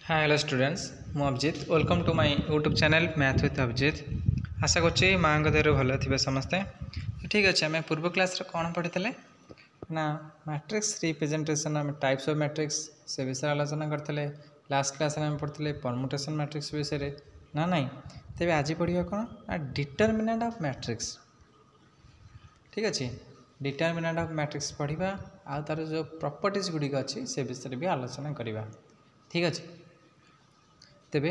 हाय hello students मु Abhijit welcome to my YouTube channel math with Abhijit. आशा करुच्ची माँ देह भल थे समस्ते। ठीक अच्छे आम पूर्व क्लास कौन पढ़ी ना मैट्रिक्स रिप्रेजेंटेशन आम टाइप्स ऑफ मैट्रिक्स से विषय आलोचना करते। लास्ट क्लास आम पढ़ते परमुटेशन मैट्रिक्स विषय ना नाई तेज आज पढ़ा कौन ना डिटरमिनेंट ऑफ मैट्रिक्स। ठीक अच्छे डिटरमिनेंट ऑफ मैट्रिक्स पढ़ा आ तार जो प्रॉपर्टीज गुड़िक अच्छी से विषय भी आलोचना करवा। ठीक अच्छे तेबे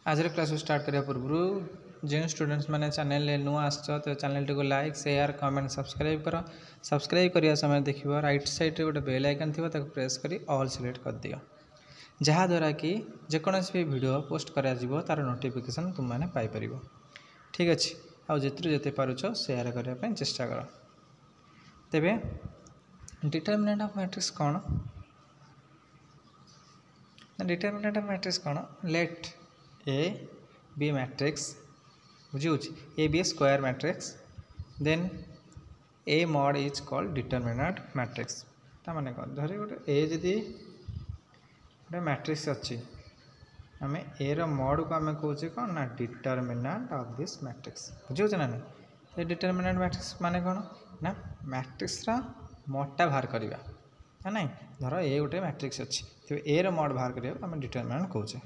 आज क्लास स्टार्ट करने पूर्व जो स्टूडेंट्स मैंने चैनल नुआ आस तो चैनल टी को लाइक शेयर कमेंट सब्सक्राइब कर। सब्सक्राइब करने समय देख राइट साइड गोटे बेल आइकन थी प्रेस कर ऑल सिलेक्ट कर दियो जहाँद्वारा कि जेकोसी भी वीडियो पोस्ट करा तार नोटिफिकेशन तुम मैंने पाइपर। ठीक अच्छे आउ जिते पारुछ शेयर करने चेष्टा कर। तेबे डिटरमिनेंट ऑफ मैट्रिक्स कौन डिटरमिनेंट ऑफ मैट्रिक्स कौन लेट ए बी मैट्रिक्स बुझे A B square matrix then A mod is called determinant matrix. ताने कौन धर गोटे ए जदि गोटे मैट्रिक्स अच्छी आम ए मॉड को आम कहे कौन ना डिटरमिनेंट ऑफ दिस मैट्रिक्स बुझे ना नहीं। डिटरमिनेंट मैट्रिक्स माने कौन ना मैट्रिक्स मॉडटा बाहर करवा ना नहीं। धर ए गोटे मैट्रिक्स अच्छी तो ए मॉड बाहर करें आम डिटरमिनेंट कहे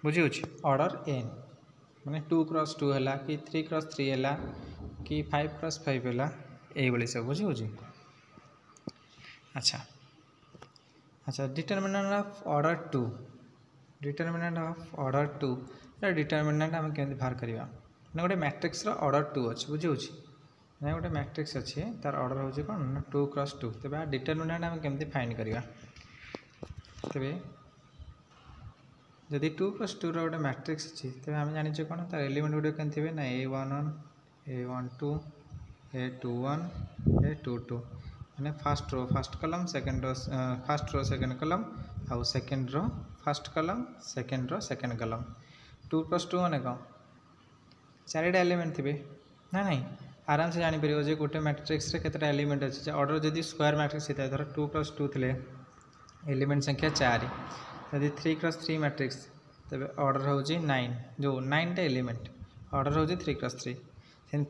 बुझे ऑर्डर एन माने 2x2 है कि 3x3 है कि 5x5 है ये सब बुझे। अच्छा अच्छा determinant of order 2 determinant of order 2 determinant आम केमती बाहर करवा ना गोटे मैट्रिक्स ऑर्डर 2 अच्छे बुझे ना गोटे मैट्रिक्स अच्छे तार ऑर्डर हो कौन ना 2x2 तेज डिटरमिनेंट आम केमती फाइंड करवा तेरे जदि 2x2 गोटे मैट्रिक्स अच्छी तेज आम जाने कौन तार एलिमेंट गुड के ना A11 A12 A21 A22 मैंने first row first column second row first row second column आउ second row first column second row second column 2x2 मैंने कौन 4टा एलिमेंट थे ना नहीं। आराम से जापर जो गोटे मैट्रिक्स केतटा एलिमेंट अच्छे ऑर्डर जदि स्क्वायर मैट्रिक्स होता है धर 2x2 थे एलिमेंट संख्या 4 यदि 3x3 मैट्रिक्स तेज ऑर्डर हूँ 9 जो 9टा एलिमेंट ऑर्डर हूँ 3x3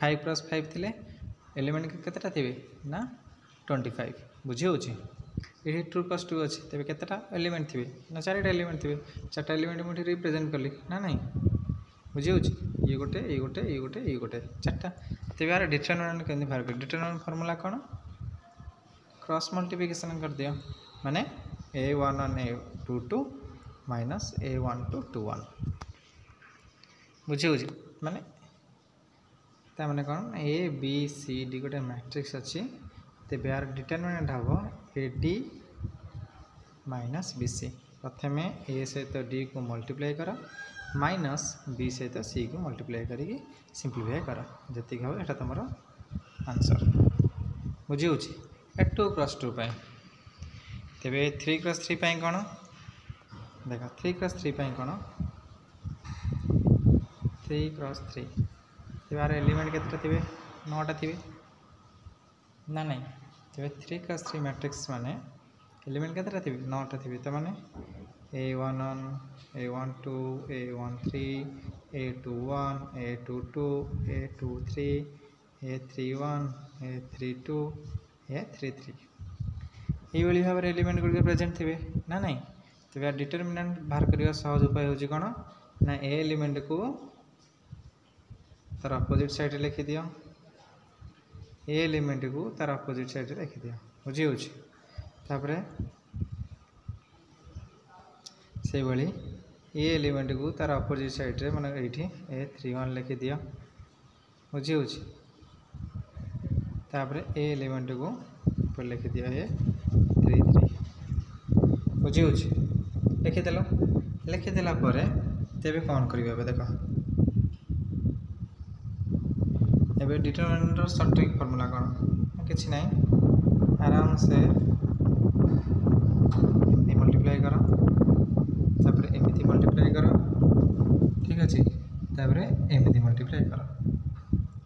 5x5 थे एलिमेंट केतटा थे ना 25 बुझे ये 2x2 अच्छी तेज केतटा एलिमेंट थे ना 4टा एलिमेंट थे 4टा एलिमेंट मुझे रिप्रेजेंट कली ना नहीं बुझे ये गोटे ये गोटे ये गोटे ये गोटे 4टा तेज यार डिटरमिनेंट केमती बाहर कर डिटरमिनेंट फॉर्मूला कौन क्रॉस मल्टीप्लिकेशन कर दियो माने A11 A22 माइनस A12 21 बुझे माने मैंने कौन ए बी सी डी गोटे मैट्रिक्स अच्छी तेज यार डिटरमिनेंट हम A D minus B C प्रथम ए सहित डी को मल्टीप्लाई कर माइनस बी सहित सी को मल्टीप्लाई करके सिंप्लीफाई कर जी हम यहाँ तुम आंसर बुझे 2x2 तेरे 3x3 कौन देख 3x3 कौन 3x3 यार एलिमेंट केतटा थे 9टा थे ना नहीं तेरे 3x3 मैट्रिक्स माने एलिमेंट केतटा थे 9टा थे तो माने A11 A12 A13 A21 A22 A23 A31 A32 A33 ये भाव में एलिमेंट गुड़िक प्रेजेंट थे ना नहीं तेज डिटरमिनेंट बाहर करने सहज उपाय हूँ कौन ना ए एलिमेंट को तार अपोजिट साइड लिखि दियो ए एलिमेंट को तार अपोजिट साइड लिखि दियो बुझे तापर से भली ए एलिमेंट को तार अपोजिट साइड रे माने ये A31 लिखि दियो बुझे तापर ए एलिमेंट को ऊपर लिखि दियो A33 बुझे लिखिदेल लिखिदेला तेरे कौन कर देख ए डिटरमिनेंट सटीक फॉर्मूला कौन कि ना आराम से मल्टीप्लाई कर तापर एमती मल्टीप्लाई कर ठीक अच्छे तापर एमती मल्टीप्लाई कर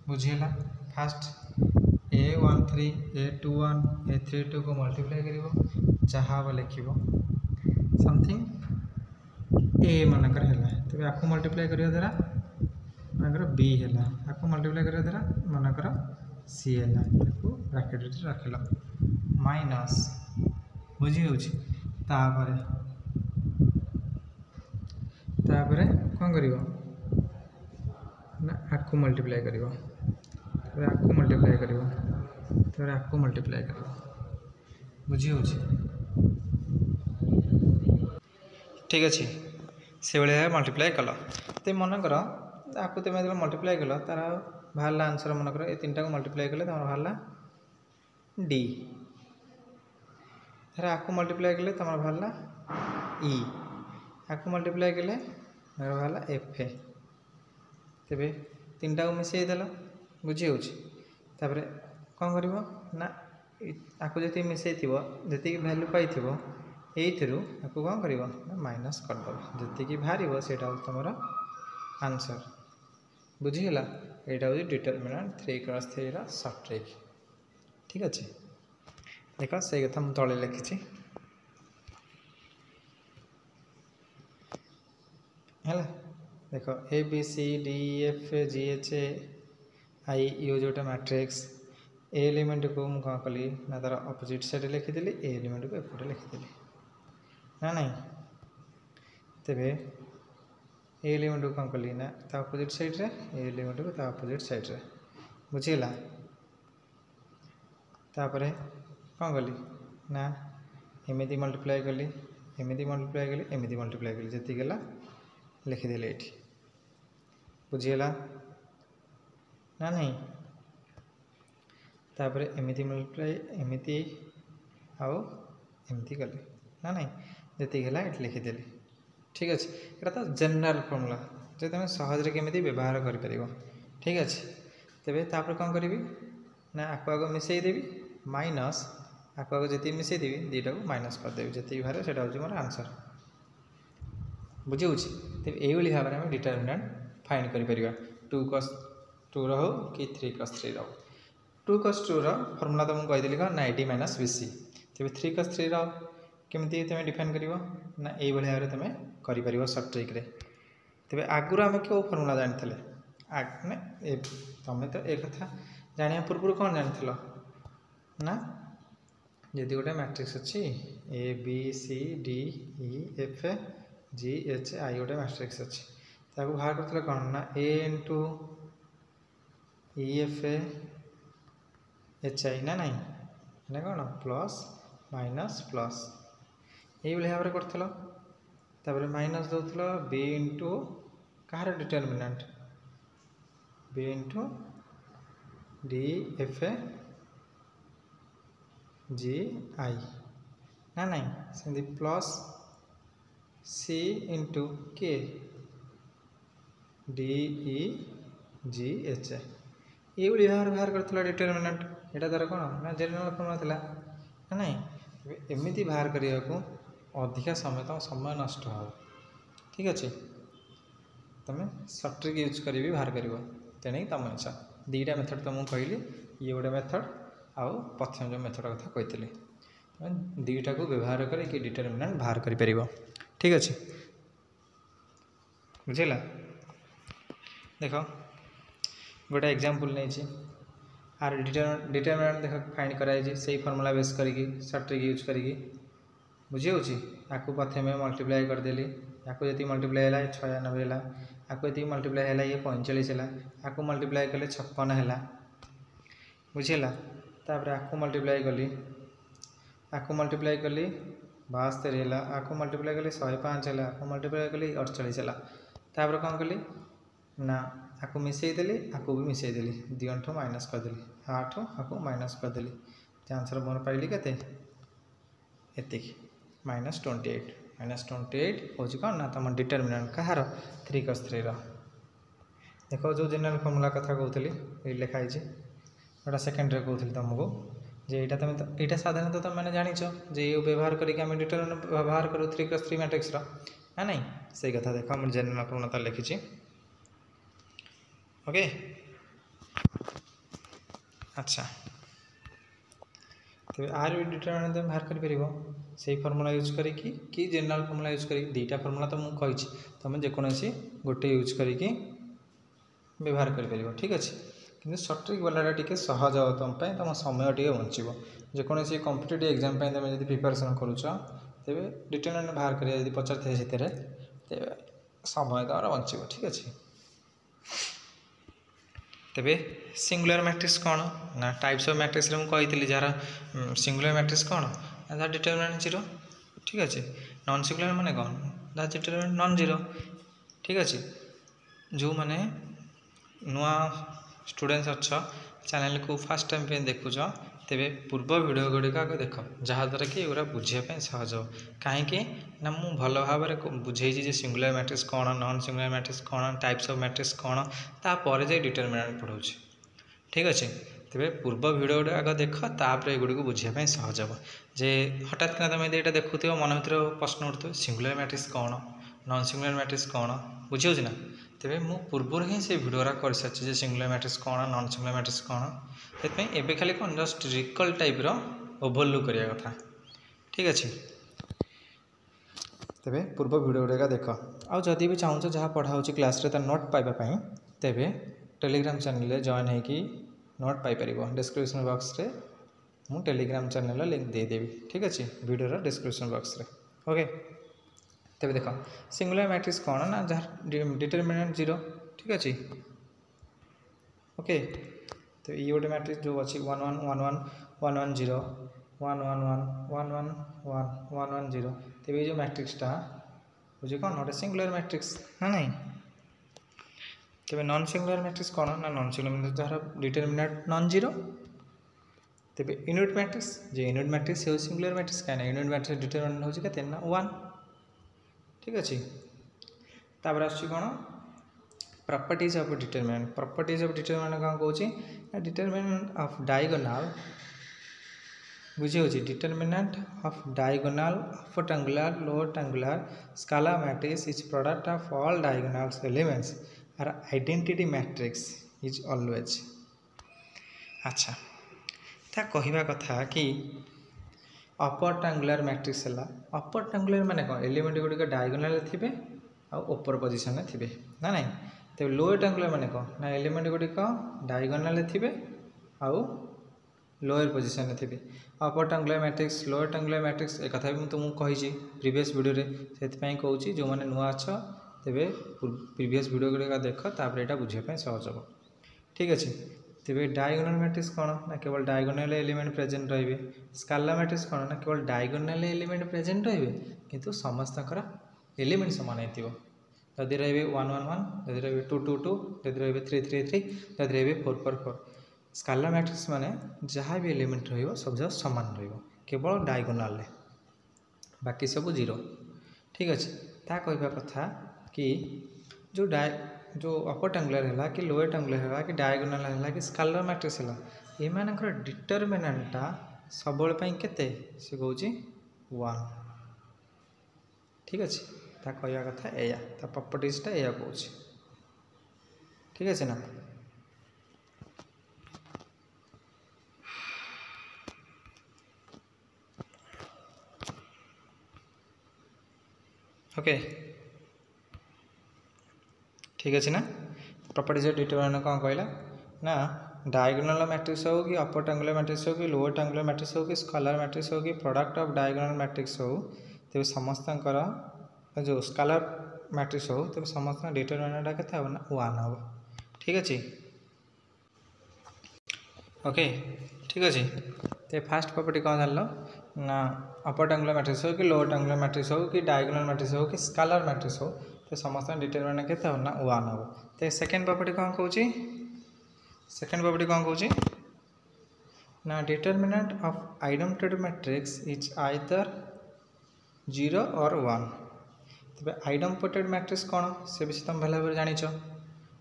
बुझीगला फास्ट A13 A21 A32 को मल्टीप्लाई कर जहाँ लिख समथिंग ए मनकर है तेज आपको मल्टीप्लाई करने द्वारा मनकर बी है आपको मल्टीप्लाई करने द्वारा मनकर सी है ब्राकेट रखिल माइनस बुझी होपर कौन कर आपको मल्टीप्लाई कर आपको मल्टीप्लाई कर आपको मल्टीप्लाई कर बुझी हो ठीक अच्छे से भाई मल्टीप्लाई कल तो मनकर आपको तुम जो मल्टीप्लाई कल तार बाहर आंसर मनकर ये तीन टाक मल्टीप्लाई कले तुम बाहर डी फिर आपको मल्टीप्लाई कले तुम बाहर ई आपको मल्टीप्लाई कले बाहर एफ ए तेरे तीन टाक मिसईदेल बुझी होपर कौन कर आपको जी मिसई जी भैल्यू पाई यू आपको कौन कर माइनस करदे जी बाहर से तुम आंसर बुझीगला यहाँ हूँ डिटरमिनेंट 3x3 सर्ट ट्रिक ठीक अच्छे देख से कथा मुझे तले लिखी है देख A B C D F G H I U जोटा मैट्रिक्स ए एलिमेंट को मुझे कौन कली ना तार अपोजिट साइड लिखिदेली ए एलिमेंट को एपटे लिखिदेली ना नहीं तेरे ए एलिमेंट को कौन कली ना ता अपोजिट साइड रे ए एलिमेंट को ता अपोजिट साइड रे बुझीगला तापर कौन कली ना एमती मल्टीप्लाई कली एमती मल्टीप्लाई कली एमती मल्टीप्लाई कली जी गला लिखिदेली ये बुझीगला ना नहीं तापर एमती मल्टीप्लाई एमती आउ एमती कली ना नहीं जी है ये लिखिदेली ठीक अच्छे यहाँ तो जनरल फर्मूला जो तुम सहज केमी व्यवहार कर ठीक अच्छे तेरे तापर कौन करी ना आपको आग मिसईदेवी माइनस आपको आग जी मिसईदेवी दुईटा को माइनस करदेवी जी बाहर से हूँ मोर आंसर बुझी हो तेज यही भाव में डिटरमिनेंट फाइंड कर 2 रो कि 3x3 रो 2x2 फर्मूला तो मुझे कहीदेली कौन ना एडी माइनस बीसी तेज 3x3 केमती तुम डिफाइन कर ना यही भाव में तुम कर सर्ट ट्रिक तेज आगुरी आम क्यों फर्मूला जानी तुम तो एक कथा जाना पूर्व कौन जानी ना यदि गोटे मैट्रिक्स अच्छी A B C D E F G H I गोटे मैट्रिक्स अच्छी ताको बाहर कर कौन ना A into E F H I ना नहीं ना कौन प्लस माइनस प्लस यही भाव में कर माइनस दौल बी इंटू कहार determinant B into D F G I ना नहीं से प्लस सी इंटू के डी ई जी एच ये भाव बाहर कर डिटरमिनेंट यहाँ द्वारा कौन ना जनरल फर्मूला था ना नहीं एमती बाहर करने को अधिका समय तुम समय नष्ट हो ठीक अच्छे तुम सर्ट ट्रिक यूज कर भी बाहर कर तेणु तुम इच्छा दुईटा मेथड तुमको कहली ये गोटे मेथड आउ प्रथम जो मेथड कथा कही दुईटा को व्यवहार करके डिटरमिनेंट बाहर कर ठीक अच्छे बुझेगा देख गोटे एग्जांपल नहीं आर डिटरमिनेंट देख फाइंड कराई से फर्मूला बेस करके सर्ट ट्रिक यूज करके बुझी हो आपको प्रथम मल्टीप्लाई करदेली आपको जी मल्टीप्लाई है 96 है आपको जी मल्टीप्लाई है ये 45 है आपको मल्टीप्लाई कले 56 है बुझेगा तापर आपको मल्टीप्लाई कली आपको मल्टीप्लाई कली 72 है आपको मल्टीप्लाई कली 105 है आपको मल्टीप्लाई कली 48 है तापर कौन कली ना आपको मिसईदेली आपको भी मिसईदेली दिंठू माइनस करदेली 8 आपको माइनस करदेली आंसर मोर पाइली के -28 हूँ कौन ना तुम डिटरमिनेंट कहार 3x3 देख जो जनरल फर्मूला कथा कहती ये लिखाई गोटा सेकेंड कहती तुमको जे यहाँ तुम यहाँ साधारणतः तुम मैंने जाच जे ये व्यवहार करके डिटरमिनेंट व्यवहार करूँ 3x3 मैट्रिक्स ना नहीं से कथा देख मुझे जनरल फर्मूला लिखी ओके अच्छा तेज आर भी डिटरमिनेंट तुम बाहर कर से फर्मूला यूज करी कि जनरल फर्मूला यूज करी दुईटा फर्मूला तो मुझे तुम जेकोसी गोटे यूज करी व्यवहार कर ठीक अच्छे कि सटीक वाला टी सहज हो तुम तुम समय टे बचो जेकोसी कॉम्पिटिटिव एग्जाम तुम जब प्रिपरेशन करुच तेरे डिटरमिनेंट बाहर कर पचार से तेरे समय तुम बचो ठीक अच्छे तेबे सिंगुलर मैट्रिक्स कौन ना टाइप्स ऑफ मैट्रिक्स रे मुझे जार सिंगुलर मैट्रिक्स कौन ना डिटरमिनेंट 0 ठीक अच्छे नॉन सिंगुलर माने कौन दैट डिटरमिनेंट नॉन जीरो ठीक अच्छे जो माने नुआ स्टूडेंट्स अच्छा चैनल को फर्स्ट टाइम पे देखुच तेबे पूर्व वीडियो गुड़िक आगे देख जहाँद्वारा कि एगुरा बुझापी सहज हो कहीं ना मु भल भाव में बुझे सिंगुलर मैट्रिक्स कौन नॉन सिंगुलर मैट्रिक्स कौन टाइप्स ऑफ मैट्रिक्स कौन तापर जाए डिटरमिनेंट पढ़ाऊँ ठीक अच्छे तेरे पूर्व वीडियो गुड़ा आगे देख तापर एगुड़ी को बुझापी सहज हम जे हठात कि तुम यहाँ देखुथ मन भर प्रश्न उठुव सिंगुलर मैट्रिक्स कौन नॉन सिंगुलर मैट्रिक्स कौन बुझे ना तेरे मु पूर्व ही से वीडियो कर सारी सिंगुलर मैट्रिक्स कौन नॉन सिंगुलर मैट्रिक्स कौन से खाली कौन जस्ट रिकल टाइप ओभरलुक करने कथा ठीक अच्छे तेरे पूर्व वीडियो गुड़ा देख आदि भी चाहूँ जहाँ पढ़ा क्लास रे नोट पाइबापी तेरे टेलीग्राम चैनल जॉइन होगी नोट पाइपर डिस्क्रिप्शन बॉक्स रे मु टेलीग्राम चैनल लिंक देदेवी ठीक अच्छे वीडियो डिस्क्रिप्शन बॉक्स रे ओके तेरे देख सिंगुलर मैट्रिक्स कौन ना जहाँ डिटरमिनेंट 0 ठीक अच्छे ओके तो ये गोटे मैट्रिक्स जो अच्छी 1 1 1 1 1 1 0 1 1 1 1 1 1 1 1 0 तेज ये जो मैट्रिक्सटा बुझे कौन गोटे सिंगुलर मैट्रिक्स ना नहीं तेज नॉन सिंगुलर मैट्रिक्स कौन ना नॉन सिंगुलर मैट्रिक्स जहाँ डिटरमिनेंट नॉन जीरो तेज यूनिट मैट्रिक्स जो यूनिट मैट्रिक्स हो सिंगुलर मैट्रिक्स कहीं यूनिट मैट्रिक्स डिटरमिनेंट हो के ना 1 ठीक अच्छे तापर आसुची कौन प्रॉपर्टीज ऑफ डिटरमिनेंट कौन कौन डिटरमिनेंट ऑफ डायगोनल बुझे determinant of diagonal upper triangular lower triangular scalar matrix is product of all diagonal elements are identity matrix is always अच्छा ता कहवा कथा कि अपर ट्रायंगुलर मैट्रिक्स है अपर ट्रायंगुलर माने कौन एलिमेंट गुड़िक डायगोनल थे आपर पोजिशन में थे ना नहीं तो लोअर ट्रायंगुलर माने कौन ना एलिमेंट गुड़िक डायगोनल थे आउ लोअर पोजिशन में थे upper triangular matrix lower triangular matrix एक कथा भी तुमको कही प्रीवियस वीडियो से कहूँ जो मैंने नुआ अच्छ तेरे प्रीवियस वीडियो गुड़िक देख तापर यहाँ बुझापी सहज हम ठीक अच्छे तेरे डायगोनल मैट्रिक्स कौन ना केवल डायगोनल एलिमेंट प्रेजेंट रे स्केलर मैट्रिक्स कौन ना केवल डायगोनल एलिमेंट प्रेजेंट रे किंतु समस्त एलिमेंट सामान हो जदि रे 1 1 1 जदि रे 2 2 2 जदि रे 3 3 3 जदि रे 4 4 4 स्केलर मैट्रिक्स माने जहाँ भी एलिमेंट रो सब जगह सामान केवल डायगोनल बाकी सब 0 ठीक अच्छे ता कहवा कथा कि जो अपर ट्रायंगुलर है कि लोअर ट्रायंगुलर है कि डायगोनल है कि स्केलर मैट्रिक्स है ये डिटरमिनेंटा सब केते से कहूँ 1 ठीक अच्छे ता कहवा कथा या प्रॉपर्टीजटा या कहूँ ठीक अच्छे ना ओके ठीक अच्छे ना प्रॉपर्टीज ऑफ डिटरमिनेंट कौन कहला ना डायगोनल मैट्रिक्स हो कि अपर ट्रायंगुलर मैट्रिक्स हो कि लोअर ट्रायंगुलर मैट्रिक्स हो कि स्केलर मैट्रिक्स हो कि प्रोडक्ट ऑफ डायगोनल मैट्रिक्स हो तेज समस्त जो स्केलर मैट्रिक्स हो तेज समस्त डिटरमिनेंट के 1 हम ठीक अच्छे ओके ठीक अच्छे तो फास्ट प्रॉपर्टी कौन जान ना अपर ट्रायंगुलर मैट्रिक्स हो कि लोअर ट्रायंगुलर मैट्रिक्स हो कि डायगोनल मैट्रिक्स हो कि स्केलर मैट्रिक्स हो तो समस्त डिटरमिनेंट के 1 हम तो सेकेंड प्रॉपर्टी कौन कहूँ सेकेंड प्रॉपर्टी कौन कहूँ ना determinant of identity matrix is either 0 और 1 तेज आइडेंटिटी मैट्रिक्स कौन से विषय तुम भल भाव जाच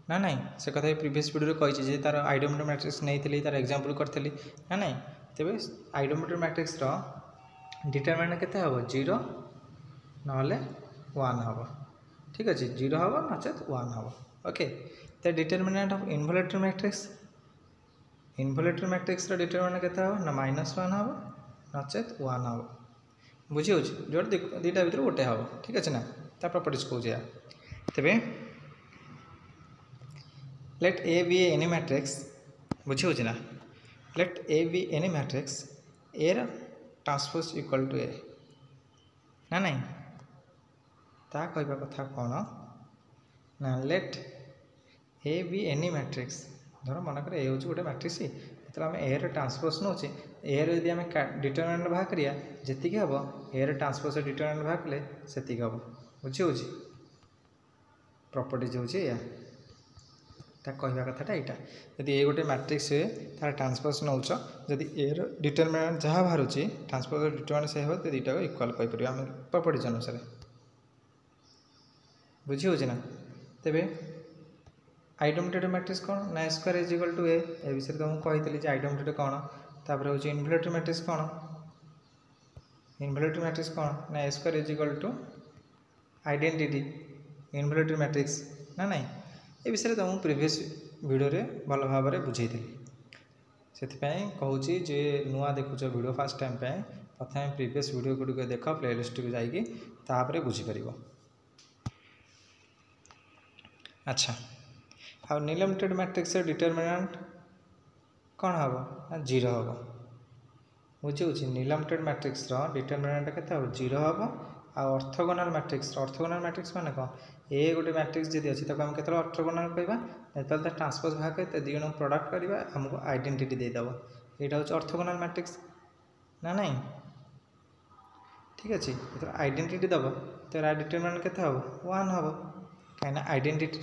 ना नहीं से कथा प्रीवियस वीडियो कही तार आइडेंटिटी मैट्रिक्स नहीं तार एग्जांपल करी ना नहीं तेज आइडेंटिटी मैट्रिक्स डिटरमिनेंट के 0 ना 1 हम ठीक अच्छे 0 हम नचेत 1 हम ओके तो determinant of involutory matrix determinant के ना -1 हम नचेत 1 हम बुझी हो जो दुईटा भर गोटे हम ठीक अच्छे ना ता प्रॉपर्टीज कौन तेरे let A B any matrix बुझी हो ना let A B any matrix A रा ट्रांसपोज इक्वल टू ए ना नहीं ता कहवा कथा कौन ना let A B any matrix धर मनकर ए हूँ गोटे मैट्रिक्स जो आम ए ट्रांसपोज नौचे ए रही आम डिटरमिनेंट बाहर करिया जी हम ए ट्रांसपोज डिटरमिनेंट बाहर कले से हम बुझी हो प्रॉपर्टीज हूँ या कहवा कथाटा यहाँ जदि ए गोटे मैट्रिक्स हुए तार ट्रांसपोज नौच जदि ए डिटरमिनेंट जहाँ बाहर ट्रांसपोज डिटरमिनेंट से हो तो दुईटा इक्वाल कहीपर आम प्रॉपर्टीज अनुसार बुझी हो ना तेरे आइडेंटिटी मैट्रिक्स कौन ना स्क्वायर इज इक्वल टू ए विषय तो मुझे कही आइडेंटिटी कौन तापर हूँ इनवैल्यूटेड मैट्रिक्स कौन इनवैल्यूटेड मैट्रिक्स कौन ना square is equal to identity involuted matrix ना नहीं ये विषय तो मुझे प्रीवियस वीडियो रे भल भाव में बुझे से कहूँ जे नुआ देखुच वीडियो फास्ट टाइम प्रथम प्रीवियस वीडियो गुड़िक देख प्लेलिस्ट को जापर बुझीपर अच्छा आ नीलमिटेड मैट्रिक्स डिटरमिनेंट कौन हम ना 0 हम बुझे नीलमिटेड मैट्रिक्स डिटरमिनेंट के 0 हम ऑर्थोगोनल मैट्रिक्स माने कौन ए गोटे मैट्रिक्स जी अच्छी आम के ऑर्थोगोनल कहवा जो ट्रांसपोज बाहर कर दी जन प्रोडक्ट करवा आमको आइडेंटिटी देदेव यहाँ हूँ ऑर्थोगोनल मैट्रिक्स ना नहीं ठीक अच्छे जो आइडेंटिटी दब तो डिटरमिनेंट के हम 1 हम कहीं आइडेंटिटी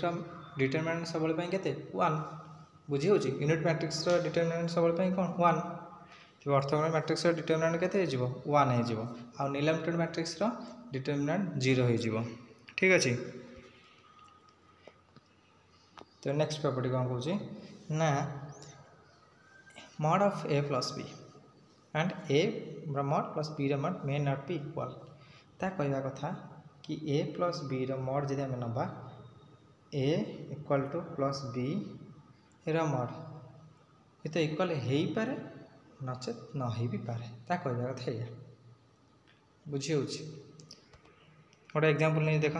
डिटरमिनेंट सब के 1 बुझी हो यूनिट मैट्रिक्स डिटरमिनेंट सब कौन 1 तो ऑर्थोगोनल मैट्रिक्स डिटरमिनेंट के 1 हो आ नीलमिटेड मैट्रिक्स डिटरमिनेंट 0 हो ठीक अच्छे तो नेक्स्ट प्रॉपर्टी कौन कौन ना mod of A plus B and A mod plus B mod may not be equal ता कहवा कथा कि ए प्लस बी मॉड जब आम नवा A equal to plus B mod ये तो इक्वल हो पारे नचेत न हो भी पारे ता कहवा कथा या बुझी हो गोटे एग्जांपल नहीं देख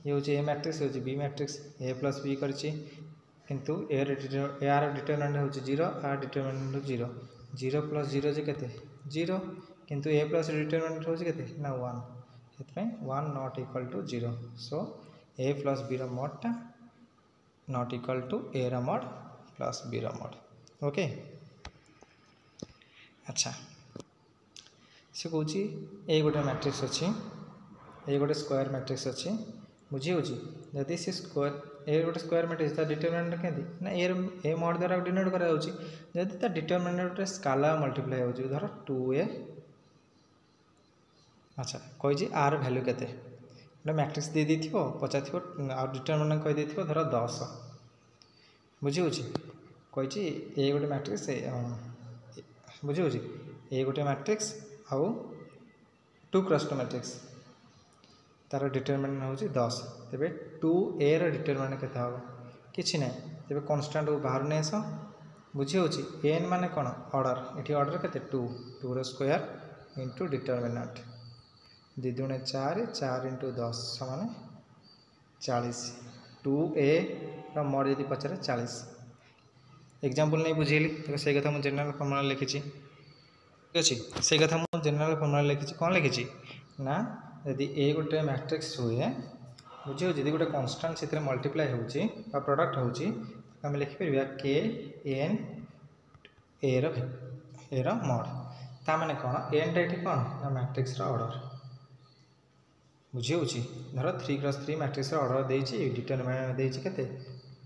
ये हूँ ए मैट्रिक्स हूँ B matrix A plus B करछि किंतु यार डिटरमिनेंट हूँ 0 आर डिटरमिनेंट हूँ 0 0 प्लस 0 जे केते 0 किंतु ए प्लस डिटरमिनेंट हूँ केते ना 1 से 1 not equal to 0 so A plus B मॉडटा not equal to A mod plus B mod okay अच्छा से कौन ए गोटे मैट्रिक्स अच्छी ये गोटे स्क्वायर मैट्रिक्स अच्छी बुझी हो जदि सी स्क्वायर ए गोटे स्क्वायर मैट्रिक्स डिटरमिनेंट के ना ए मॉड द्वारा डिनोट करा डिटरमिनेंट स्काला मल्टीप्लाई हो धर 2a अच्छा कही आर भैल्यू के गोटे मैट्रिक्स दे दी पचार आ डिटरमिनेंट कही धर 10 बुझी हो कही ए गोटे मैट्रिक्स बुझी हो ए गोटे मैट्रिक्स आउ 2 क्रॉस 2 मैट्रिक्स तार डिटरमिनेंट हूँ 10 तेरे 2a डिटरमिनेंट के कि ना तेरे कन्स्टांट को बाहर नहीं आस बुझी हो एन मान कौन ऑर्डर ये ऑर्डर के 2 स्क्वायर इंटू डिटरमिनेंट 2 दूने 4 4 इंटू 10 समान 40 2a मॉड यदि पचारे 40 एग्जांपल नहीं बुझेली तो से कथा मुझे जनरल फॉर्मूला लिखी ठीक अच्छे से कथा मुझे जनरल फॉर्मूला लिखी कौन लिखी ना यदि ए गोटे मैट्रिक्स हुए बुझे यदि गोटे कन्स्टांट से मल्टीप्लाई हो प्रोडक्ट होम लिखिपर के एन ए मॉड ता माने कौन एन टा ये कौन ना मैट्रिक्स ऑर्डर बुझी हो धर 3 क्रॉस 3 मैट्रिक्स ऑर्डर देती डिटरमिनेंट देती के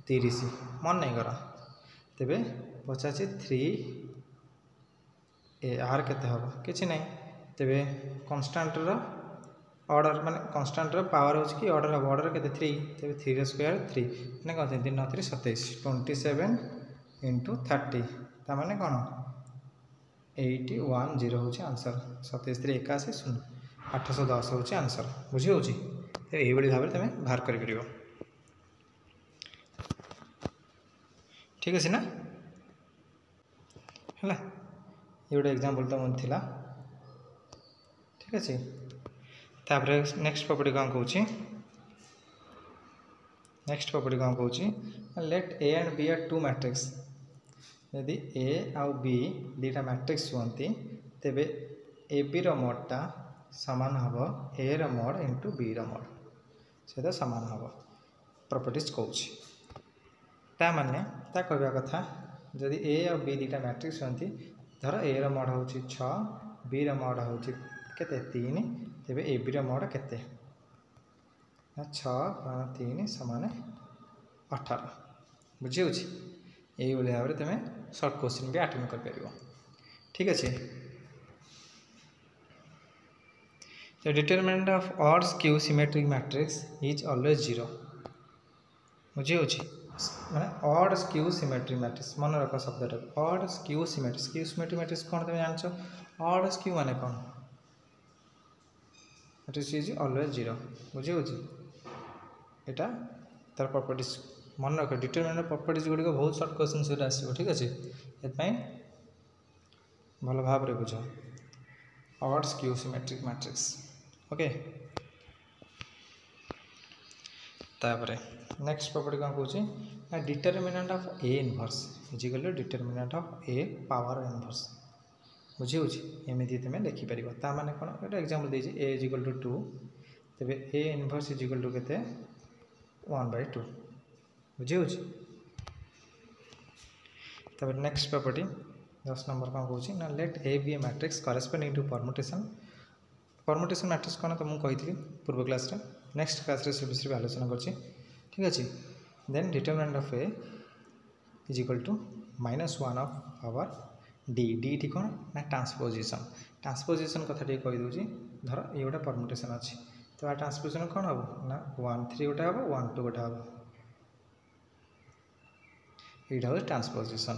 30 मन नहीं कर तेरे पचार 3 ए आर के कि ना तेरे कन्स्टांट ऑर्डर माने कन्स्टांट पावर हो कि ऑर्डर हम ऑर्डर के 3 तेरे 3 स्क्वायर 3 मैंने कौन 3 3 27 27 इंटू 30 ता माने कौन 810 हूँ आंसर 27 81 0 810 हूँ आंसर बुझी हो ये भाव में तुम बाहर कर ठीक अच्छे ना है ये गोटे एग्जांपल तो मन थिला ठीक अच्छे। तापर नेक्स्ट प्रॉपर्टी कौन कौच नेक्स्ट प्रॉपर्टी कौन कौच let A and B are two matrix यदि ए आउ बी दीटा मैट्रिक्स हुंती तेबे ए बी रो मोडटा सामान हबो ए रो मोड इंटू बी रो मोड से सामान हबो प्रॉपर्टीज कौच ता माने ता कहबा कथा जदि ए और बी दीटा मैट्रिक्स होती धर ए रो मोड हूँ 6 बी रो मोड हूँ केते 3 तेबे ए बी रो मोड केते 6 3 समान 18 बुझी होची यही भाव में तुम सर्ट क्वेश्चन भी अटेंड कर पार ठीक अच्छे। The determinant of odd skew symmetric matrix is always 0 बुझी होची माने odd skew symmetric matrix मन रख शब्द odd skew symmetric matrix कौन तुम जान odd skew माने कौन matrix is always 0 बुझी होची एटा तार प्रॉपर्टीज मन रख डिटरमिनेंट प्रॉपर्टीज गुड़ी बहुत सर्ट क्वेश्चन से आसो ठीक अच्छे ये भल भाव में बुझ odd skew symmetric matrix okay. तापर नेक्स्ट प्रॉपर्टी कौन कौन determinant of A inverse is equal to determinant of A power inverse बुझी होची एमती तुम लिखिपर ता माने कौन गोटे एग्जांपल देछि ए इजिकल टू 2 तेबे ए इनवर्स इजिकल टू केते 1/2 बुझी होची। तब नेक्स्ट प्रॉपर्टी 10 नंबर कौन कौन ना let A B A matrix corresponding to permutation matrix कौन तो मुझे कही पूर्व क्लास रे नेक्स्ट क्लास रे से विषय आलोचना करछि ठीक अच्छे। Then determinant of A is equal to -1 of power D D T कौन ना ट्रांसपोजिशन कथा टे कही दूसरी धर ये गोटे परमुटेशन अच्छी तो आ ट्रांसपोजिशन कौन हम ना 1 3 गोटे हम 1 2 गोटे हम यहाँ हूँ ट्रांसपोजिशन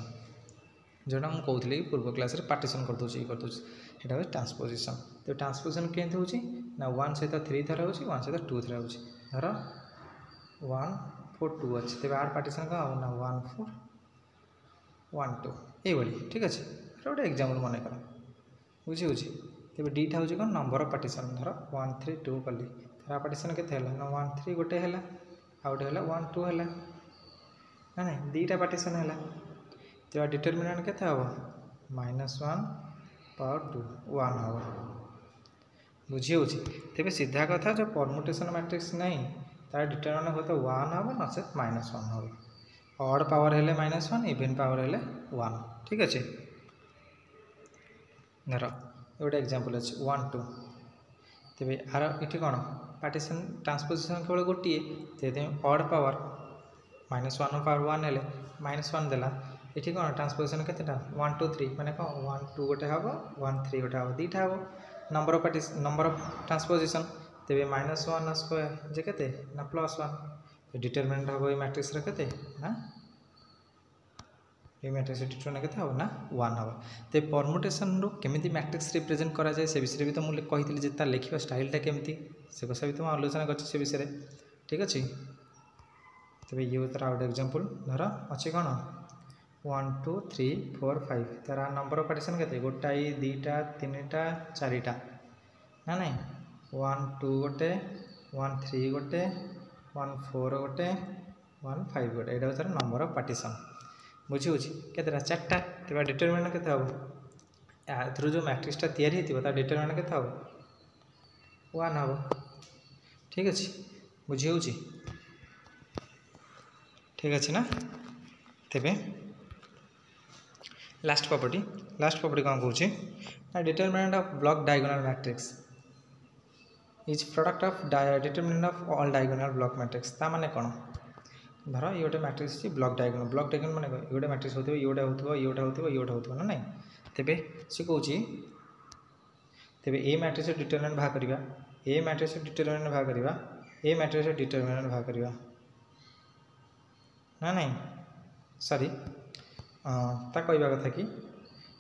जोटा मुझे कहती पूर्व क्लास रे पार्टीशन कर दूसरी यहाँ हूँ ट्रांसपोजिशन तो ट्रांसपोजिशन केमती होची ना 1 सहित 3 थर हो 1 सहित 2 थर हो धर 1 4 2 अच्छे तेज आर पार्टीशन कौन हम ना 1 4 1 2 ये ठीक अच्छे गोटे एग्जाम्पल मन कर बुझी होची तेज डीटा हूँ कौन नंबर ऑफ पार्टीशन धर 1 3 2 कली तार पार्टीशन के ना 1 3 गोटे है आउ गोटे है 1 2 है ना नहीं दीटा पार्टीशन है तो डिटरमिनेंट के -1 पावर 2 1 हम बुझी होची तेज सीधा कथा जो परमुटेशन मैट्रिक्स नहीं तार डिटरमिनेंट होता 1 हम नचेत -1 हम ऑड पावर है -1 इवन पावर है 1 ठीक अच्छे। धर गोटे एग्जांपल अच्छे 1 2 तेज आर ये कौन पार्टीशन ट्रांसपोजिशन केवल गोटे तेज ऑड पावर -1 पावर 1 है -1 देला ये कौन ट्रांसपोजिशन के 1 2 3 मैंने कौन 1 2 गोटे हम 1 3 गोटे हम दीटा हम number of number of transposition तेज -1 स्क्वायर जे केते ना +1 डिटरमिनेंट हम ये मैट्रिक्स के ना ये मैट्रिक्स डिटरमिनेंट के हम ना 1 हम तो परमुटेशन रो केमिति मैट्रिक्स रिप्रेजेंट करा जाए से विषय भी तो मुझे कही जे तार लिखा स्टाइलटा केमती से कसा भी तो आलोचना कर से विषय ठीक अच्छे। तब ये तार गोटे एग्जांपल धर अच्छे कौन 1 2 3 4 5 तार नंबर ऑफ पार्टीशन के गोटाई 2टा 3टा 4टा ना नहीं 1 2 गोटे 1 3 गोटे 1 4 गोटे 1 5 गोटे यहाँ तार नंबर ऑफ पार्टीशन बुझी होची केतेटा 4टा तेज डिटरमिनेंट के हम थ्रू जो मैट्रिक्सटा तैयारी होता डिटरमिनेंट के हम 1 हम ठीक अच्छे बुझी होची ठीक अच्छे ना। तेबे लास्ट प्रॉपर्टी कौन कौन determinant of block diagonal matrix is product of determinant of all diagonal block matrix ता माने कौन धर ये गोटे मैट्रिक्स अच्छी ब्लॉक डायगोनल माने ये गोटे मैट्रिक्स होथिबो ये गोटे होथिबो ना नहीं तेबे से कहूँ तेबे ए मैट्रिक्स डिटरमिनेंट बाहर करवा ए मैट्रिक्स डिटरमिनेंट बाहर करवा ए मैट्रिक्स डिटरमिनेंट बाहर करवा ना नहीं सॉरी ता कहवा कथा कि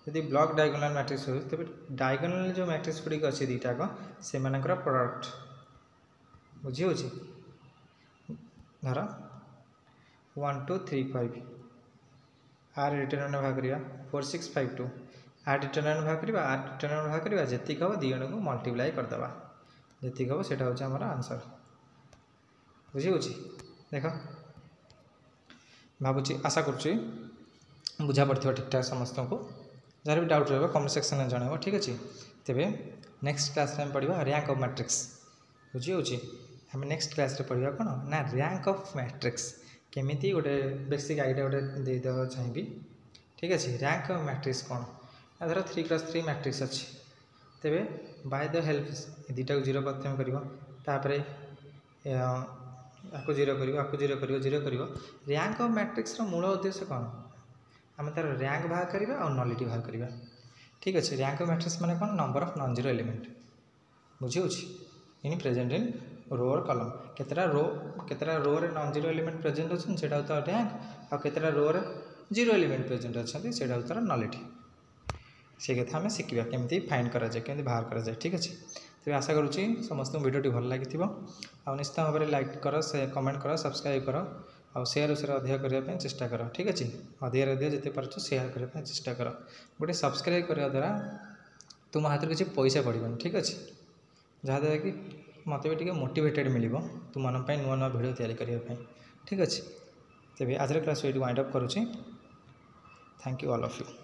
यदि ब्लॉक डायगोनल मैट्रिक्स हो तेज डायगोनल जो मैट्रिक्स गुड़िक अच्छे दीटाक से प्रोडक्ट बुझी होची धर 1 2 3 5 आर डिटरमिनेंट बाहर करवा 4 6 5 2 आर डिटरमिनेंट भाग करवा आर डिटरमिनेंट भाग करवा जी हम दी जन को मल्टीप्लाई करदे जी हम से हूँ आम आंसर बुझी देख भावुँ आशा करुँच बुझा पड़ ठीक ठाक समस्त को जार भी डाउट रहा कमेंट सेक्शन में जनइब ठीक अच्छे तेरे नेक्स्ट क्लास में पढ़ा रैंक ऑफ मैट्रिक्स बुझी आम नेक्स्ट क्लास रे पढ़ा कौन ना रैंक ऑफ मैट्रिक्स केमी गोटे बेसिक आइडिया गोटे देदेवा चाहिए ठीक अच्छे रैंक ऑफ मैट्रिक्स कौन धर 3x3 मैट्रिक्स अच्छी तेरे बाय द हेल्प दुटा को 0 प्रथम कर आपको 0 कर आपको 0 कर 0 कर रैंक ऑफ मैट्रिक्स मूल उद्देश्य कौन आम तार रैंक बाहर करवा और नलिटी बाहर करवा ठीक अच्छे रैंक ऑफ मैट्रिक्स माने कौन number of non zero element बुझी इन प्रेजेंट इन रो और कलम केतरा रो रे नॉन जीरो एलिमेंट प्रेजेंट अच्छे से रैंक आ केतरा रो रे जीरो एलिमेंट प्रेजेंट अच्छे से तार नलिटी से कथा आम शिखा केमी फाइंड कराए केमी बाहर कराए ठीक अच्छे तेज आशा करुँची समस्त भिडियो भल लगी निश्चित भाव में लाइक कर कमेंट कर सब्सक्राइब कर और सेयार अधिक करने चेष्टा कर ठीक अच्छे अधिक जिते पार्छ सेयार करने चेष्टा कर गोटे सब्सक्राइब करने द्वारा तुम हाथ में किसी पैसा पड़ोनी ठीक अच्छे जहाँद्वारा कि मत भी मोटिवेटेड मिल तुम मन नुआ नुआ भिडियो तैयारी करने ठीक अच्छे तेज आज क्लास ये वाइंड अप करुँची thank you all of you.